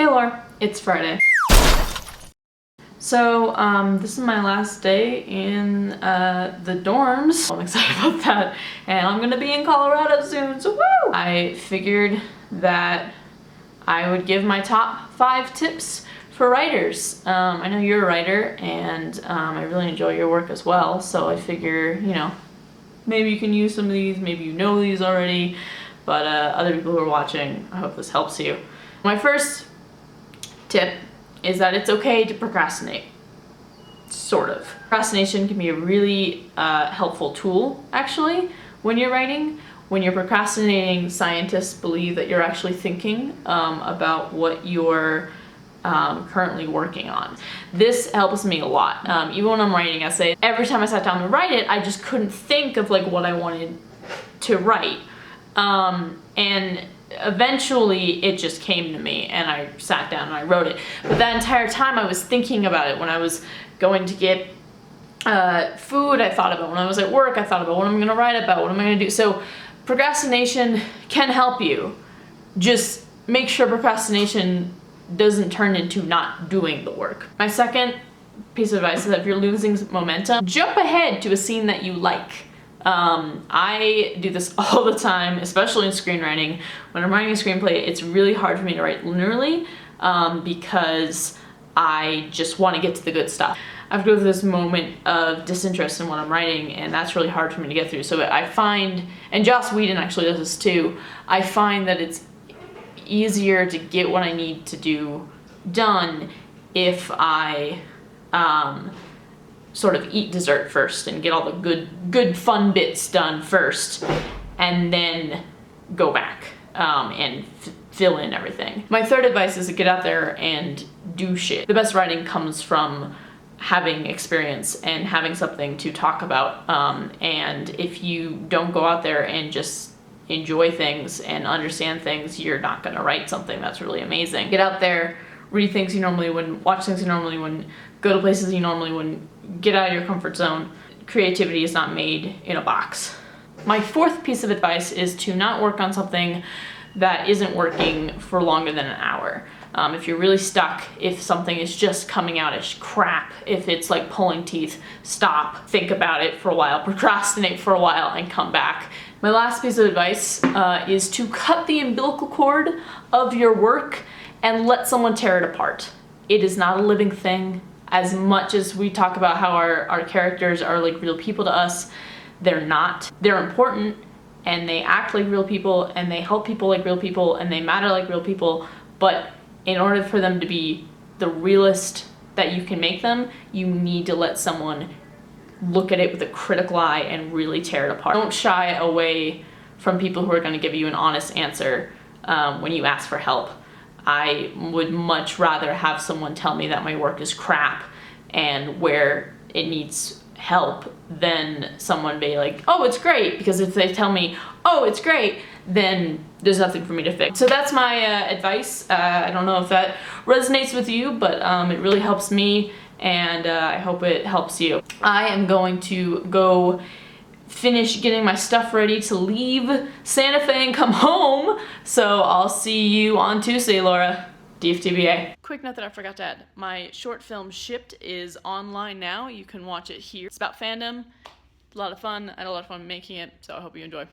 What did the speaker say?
Hey Laura, it's Friday. So, this is my last day in the dorms. I'm excited about that, and I'm gonna be in Colorado soon, so woo! I figured that I would give my top 5 tips for writers. I know you're a writer, and I really enjoy your work as well, so I figure, you know, maybe you can use some of these, maybe you know these already, but other people who are watching, I hope this helps you. My first tip is that it's okay to procrastinate. Sort of. Procrastination can be a really helpful tool, actually, when you're writing. When you're procrastinating, scientists believe that you're actually thinking about what you're currently working on. This helps me a lot. Even when I'm writing essays, every time I sat down to write it, I just couldn't think of like what I wanted to write. And eventually it just came to me and I sat down and I wrote it. But that entire time I was thinking about it. When I was going to get food, I thought about it. When I was at work, I thought about what I'm gonna write about, what am I gonna do. So procrastination can help you. Just make sure procrastination doesn't turn into not doing the work. My second piece of advice is that if you're losing momentum, jump ahead to a scene that you like. I do this all the time, especially in screenwriting. When I'm writing a screenplay, it's really hard for me to write linearly because I just want to get to the good stuff. I have to go through this moment of disinterest in what I'm writing, and that's really hard for me to get through. So I find, and Joss Whedon actually does this too, I find that it's easier to get what I need to do done if I sort of eat dessert first and get all the good fun bits done first, and then go back and fill in everything. My third advice is to get out there and do shit. The best writing comes from having experience and having something to talk about, and if you don't go out there and just enjoy things and understand things, you're not gonna write something that's really amazing. Get out there, read things you normally wouldn't, watch things you normally wouldn't, go to places you normally wouldn't, get out of your comfort zone. Creativity is not made in a box. My fourth piece of advice is to not work on something that isn't working for longer than an hour. If you're really stuck, if something is just coming out as crap, if it's like pulling teeth, stop, think about it for a while, procrastinate for a while, and come back. My last piece of advice is to cut the umbilical cord of your work and let someone tear it apart. It is not a living thing. As much as we talk about how our characters are like real people to us, they're not. They're important, and they act like real people, and they help people like real people, and they matter like real people, but in order for them to be the realest that you can make them, you need to let someone look at it with a critical eye and really tear it apart. Don't shy away from people who are going to give you an honest answer when you ask for help. I would much rather have someone tell me that my work is crap and where it needs help than someone be like, oh, it's great, because if they tell me, oh, it's great, then there's nothing for me to fix. So that's my advice. I don't know if that resonates with you, but it really helps me, and I hope it helps you. I am going to go finish getting my stuff ready to leave Santa Fe and come home, so I'll see you on Tuesday, Laura. DFTBA. Quick note that I forgot to add. My short film Shipped is online now. You can watch it here. It's about fandom. A lot of fun. I had a lot of fun making it, so I hope you enjoy.